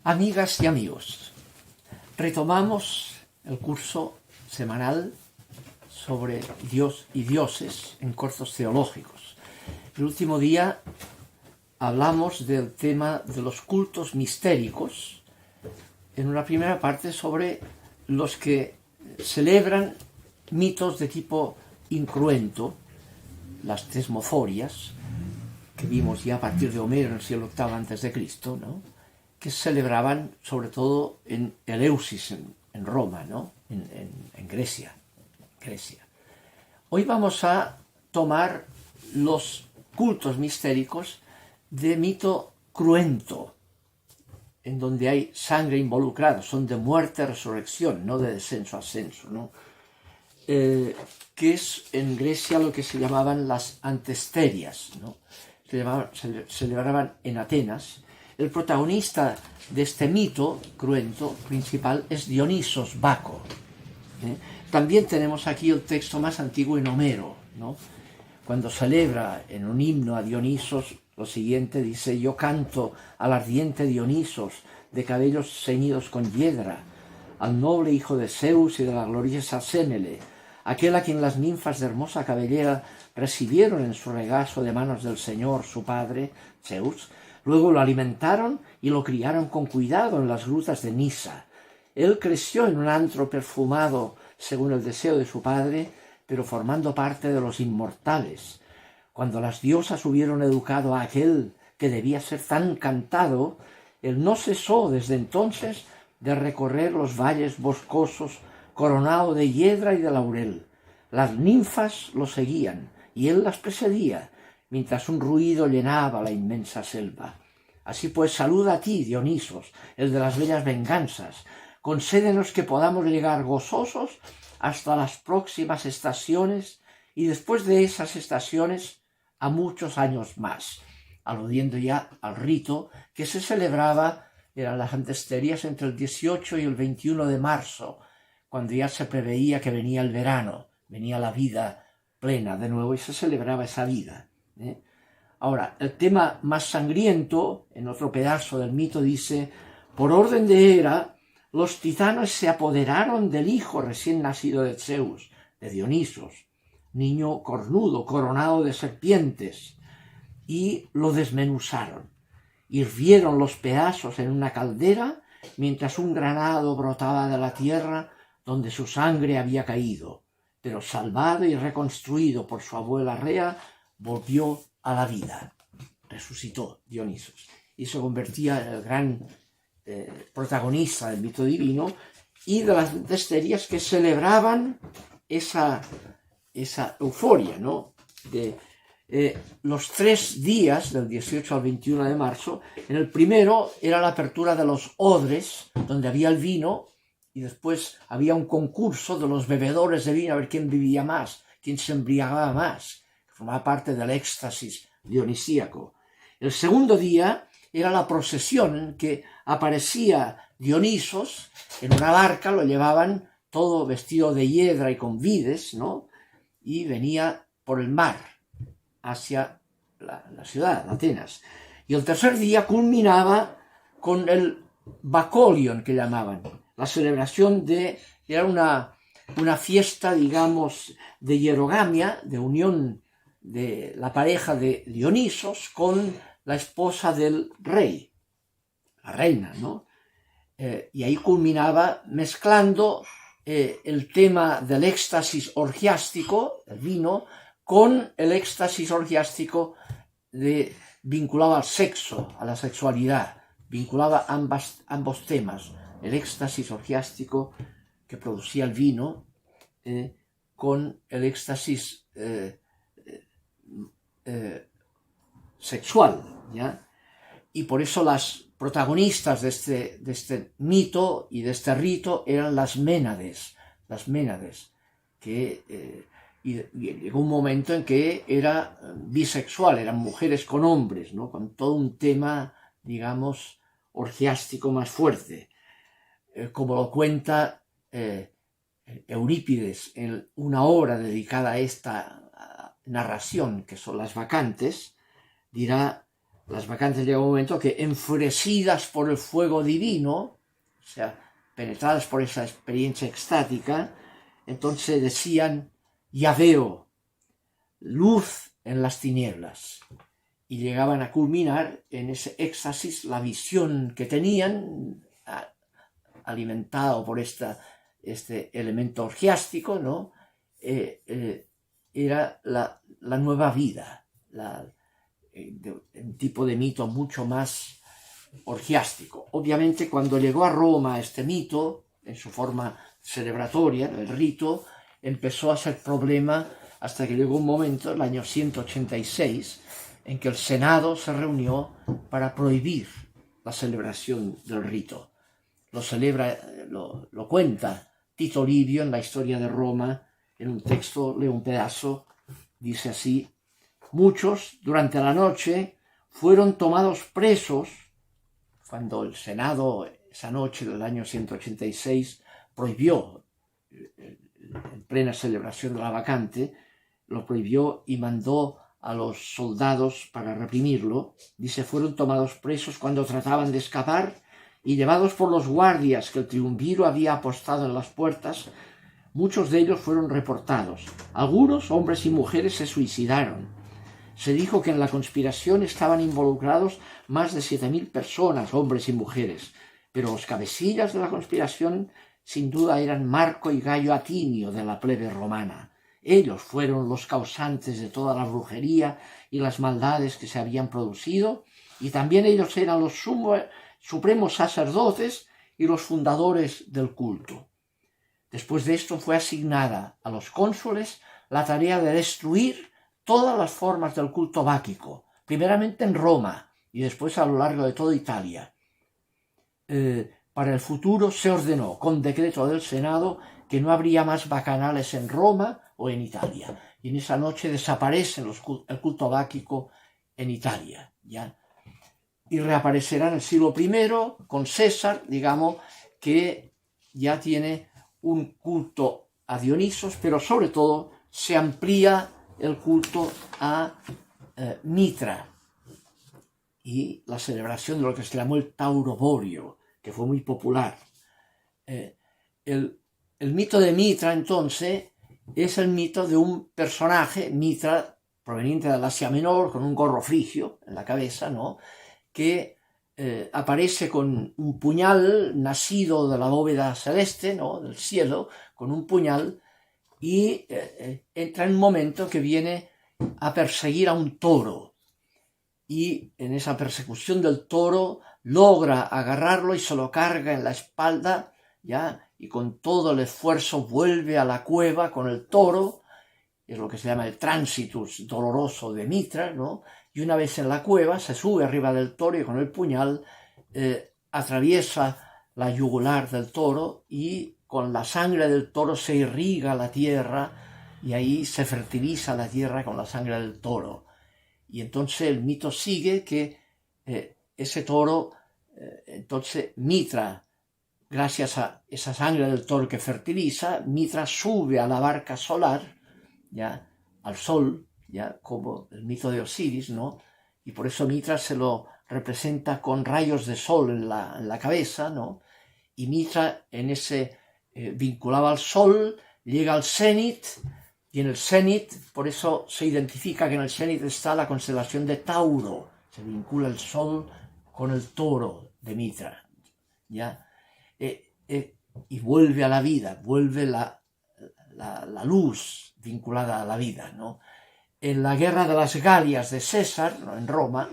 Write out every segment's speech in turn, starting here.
Amigas y amigos, retomamos el curso semanal sobre Dios y dioses en cortos teológicos. El último día hablamos del tema de los cultos mistéricos, en una primera parte sobre los que celebran mitos de tipo incruento, las tesmoforias, que vimos ya a partir de Homero en el siglo VIII a.C., ¿no?, que se celebraban sobre todo en Eleusis, en Roma, ¿no?, en Grecia. Hoy vamos a tomar los cultos mistéricos de mito cruento, en donde hay sangre involucrada, son de muerte a resurrección, no de descenso a ascenso, ¿no? Que es en Grecia lo que se llamaban las antesterias, ¿no? Se celebraban en Atenas. El protagonista de este mito cruento principal es Dionisos Baco. También tenemos aquí el texto más antiguo en Homero, ¿no?, cuando celebra en un himno a Dionisos lo siguiente, dice: yo canto al ardiente Dionisos, de cabellos ceñidos con hiedra, al noble hijo de Zeus y de la gloriosa Sémele, aquel a quien las ninfas de hermosa cabellera recibieron en su regazo de manos del Señor, su padre, Zeus. Luego lo alimentaron y lo criaron con cuidado en las grutas de Nisa. Él creció en un antro perfumado según el deseo de su padre, pero formando parte de los inmortales. Cuando las diosas hubieron educado a aquel que debía ser tan cantado, él no cesó desde entonces de recorrer los valles boscosos coronado de hiedra y de laurel. Las ninfas lo seguían y él las precedía, mientras un ruido llenaba la inmensa selva. Así pues, saluda a ti, Dionisos, el de las bellas venganzas. Concédenos que podamos llegar gozosos hasta las próximas estaciones y después de esas estaciones a muchos años más, aludiendo ya al rito que se celebraba, eran las antesterias, entre el 18 y el 21 de marzo, cuando ya se preveía que venía el verano, venía la vida plena de nuevo y se celebraba esa vida. Ahora, el tema más sangriento, en otro pedazo del mito, dice: por orden de Hera, los titanos se apoderaron del hijo recién nacido de Zeus, de Dionisos, niño cornudo, coronado de serpientes, y lo desmenuzaron. Hirvieron los pedazos en una caldera, mientras un granado brotaba de la tierra donde su sangre había caído, pero salvado y reconstruido por su abuela Rea, volvió a la vida. Resucitó Dionisos y se convertía en el gran protagonista del mito divino y de las antesterias que celebraban esa euforia, ¿no?, de los 3 días, del 18 al 21 de marzo. En el primero era la apertura de los odres, donde había el vino, y después había un concurso de los bebedores de vino, a ver quién bebía más, quién se embriagaba más, que formaba parte del éxtasis dionisíaco. El segundo día era la procesión, en que aparecía Dionisos en una barca, lo llevaban todo vestido de hiedra y con vides, ¿no?, y venía por el mar hacia la ciudad, Atenas. Y el tercer día culminaba con el Bacolion, que llamaban, la celebración era una fiesta, digamos, de hierogamia, de unión de la pareja de Dionisos con la esposa del rey, la reina, ¿no? Y ahí culminaba mezclando el tema del éxtasis orgiástico, el vino, con el éxtasis orgiástico vinculado al sexo, a la sexualidad, vinculaba ambos temas, el éxtasis orgiástico que producía el vino con el éxtasis sexual, ¿ya? Y por eso las protagonistas de este mito y de este rito eran las Ménades, que y llegó un momento en que era bisexual, eran mujeres con hombres, ¿no?, con todo un tema, digamos, orgiástico más fuerte, como lo cuenta Eurípides en una obra dedicada a esta narración, que son las Bacantes. Dirá: las bacantes llega un momento que, enfurecidas por el fuego divino, o sea, penetradas por esa experiencia extática, entonces decían: ya veo luz en las tinieblas. Y llegaban a culminar en ese éxtasis la visión que tenían, alimentado por este elemento orgiástico, ¿no? Era la nueva vida, un tipo de mito mucho más orgiástico. Obviamente, cuando llegó a Roma este mito, en su forma celebratoria, el rito, empezó a ser problema hasta que llegó un momento, el año 186, en que el Senado se reunió para prohibir la celebración del rito. Lo cuenta Tito Livio en la historia de Roma, en un texto, leo un pedazo, dice así: muchos, durante la noche, fueron tomados presos, cuando el Senado, esa noche del año 186, prohibió, en plena celebración de la vacante, lo prohibió y mandó a los soldados para reprimirlo. Dice: fueron tomados presos cuando trataban de escapar y llevados por los guardias que el triunviro había apostado en las puertas. Muchos de ellos fueron reportados. Algunos, hombres y mujeres, se suicidaron. Se dijo que en la conspiración estaban involucrados más de 7.000 personas, hombres y mujeres, pero los cabecillas de la conspiración sin duda eran Marco y Gayo Atinio de la plebe romana. Ellos fueron los causantes de toda la brujería y las maldades que se habían producido, y también ellos eran los supremos sacerdotes y los fundadores del culto. Después de esto fue asignada a los cónsules la tarea de destruir todas las formas del culto báquico, primeramente en Roma y después a lo largo de toda Italia. Para el futuro se ordenó, con decreto del Senado, que no habría más bacanales en Roma o en Italia. Y en esa noche desaparece el culto báquico en Italia, ¿ya? Y reaparecerá en el siglo I con César, digamos, que ya tiene un culto a Dionisos, pero sobre todo se amplía el culto a Mitra y la celebración de lo que se llamó el Tauroborio, que fue muy popular. El mito de Mitra, entonces, es el mito de un personaje, Mitra, proveniente del Asia Menor, con un gorro frigio en la cabeza, ¿no?, que aparece con un puñal nacido de la bóveda celeste, ¿no?, del cielo, con un puñal, y entra en un momento que viene a perseguir a un toro. Y en esa persecución del toro logra agarrarlo y se lo carga en la espalda, ¿ya? Y con todo el esfuerzo vuelve a la cueva con el toro. Es lo que se llama el tránsitus doloroso de Mitra, ¿no? Y una vez en la cueva se sube arriba del toro y con el puñal atraviesa la yugular del toro y con la sangre del toro se irriga la tierra y ahí se fertiliza la tierra con la sangre del toro. Y entonces el mito sigue que ese toro, entonces Mitra, gracias a esa sangre del toro que fertiliza, Mitra sube a la barca solar, ya, al sol, ya, como el mito de Osiris, ¿no? Y por eso Mitra se lo representa con rayos de sol en la cabeza, ¿no? Y Mitra en ese vinculado al sol, llega al cenit, y en el cenit, por eso se identifica que en el cenit está la constelación de Tauro, se vincula el sol con el toro de Mitra, ¿ya? Y vuelve a la vida, vuelve la luz vinculada a la vida, ¿no? En la guerra de las Galias de César, ¿no?, en Roma,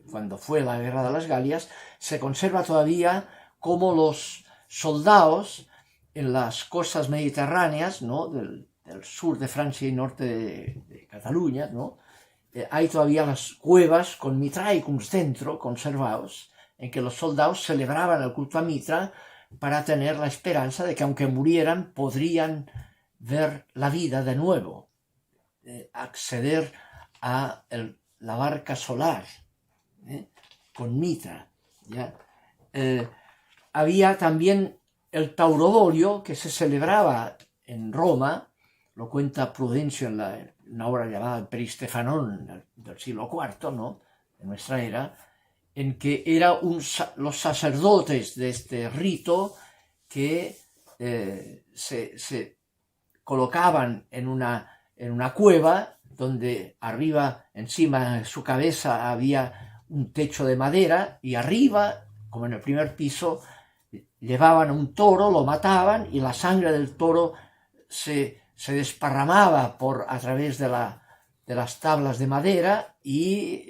cuando fue la guerra de las Galias, se conserva todavía cómo los soldados en las costas mediterráneas, ¿no?, del sur de Francia y norte de Cataluña, ¿no?, hay todavía las cuevas con mitraicums dentro, conservados, en que los soldados celebraban el culto a Mitra para tener la esperanza de que aunque murieran podrían ver la vida de nuevo, acceder a la barca solar con Mitra, ¿ya? Había también el Tauroborio, que se celebraba en Roma, lo cuenta Prudencio en una obra llamada Peristefanón del siglo IV, ¿no?, en nuestra era, en que eran los sacerdotes de este rito que se colocaban en una cueva donde arriba, encima de su cabeza, había un techo de madera y arriba, como en el primer piso, llevaban un toro, lo mataban y la sangre del toro se desparramaba a través de las tablas de madera y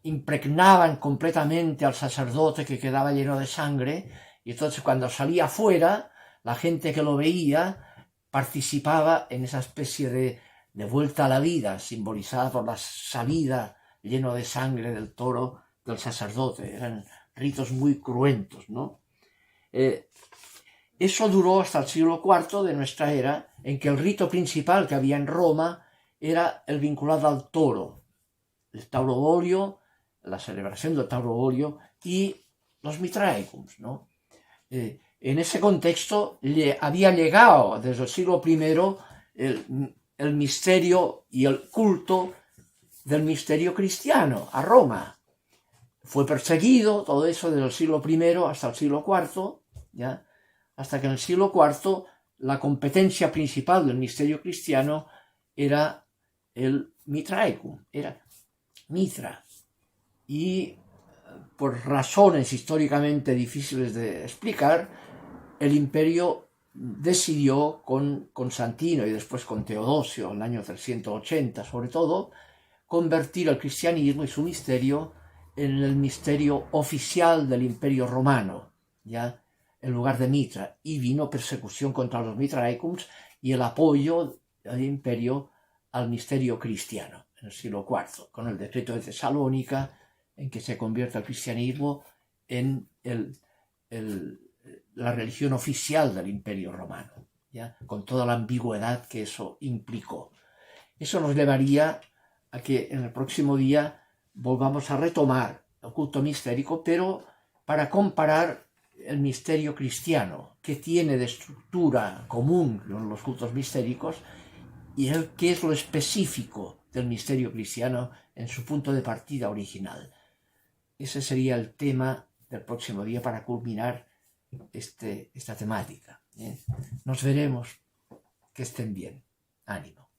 impregnaban completamente al sacerdote, que quedaba lleno de sangre, y entonces cuando salía afuera, la gente que lo veía participaba en esa especie de vuelta a la vida, simbolizada por la salida lleno de sangre del toro del sacerdote. Eran ritos muy cruentos, ¿no? Eso duró hasta el siglo IV de nuestra era, en que el rito principal que había en Roma era el vinculado al toro, el taurobolio, la celebración del taurobolio y los mitraecums, ¿no? En ese contexto había llegado desde el siglo I el misterio y el culto del misterio cristiano a Roma. Fue perseguido todo eso desde el siglo I hasta el siglo IV, ¿ya? Hasta que en el siglo IV la competencia principal del misterio cristiano era el mitraecum, era Mitra. Y por razones históricamente difíciles de explicar, el imperio decidió con Constantino y después con Teodosio, en el año 380 sobre todo, convertir el cristianismo y su misterio en el misterio oficial del imperio romano, ya en lugar de Mitra, y vino persecución contra los mitraecums y el apoyo del imperio al misterio cristiano en el siglo IV, con el decreto de Tesalónica, en que se convierte el cristianismo en la religión oficial del imperio romano, ¿ya? Con toda la ambigüedad que eso implicó. Eso nos llevaría a que en el próximo día volvamos a retomar el culto mistérico, pero para comparar el misterio cristiano, que tiene de estructura común con los cultos mistéricos, y qué es lo específico del misterio cristiano en su punto de partida original. Ese sería el tema del próximo día para culminar esta temática. Nos veremos. Que estén bien. Ánimo.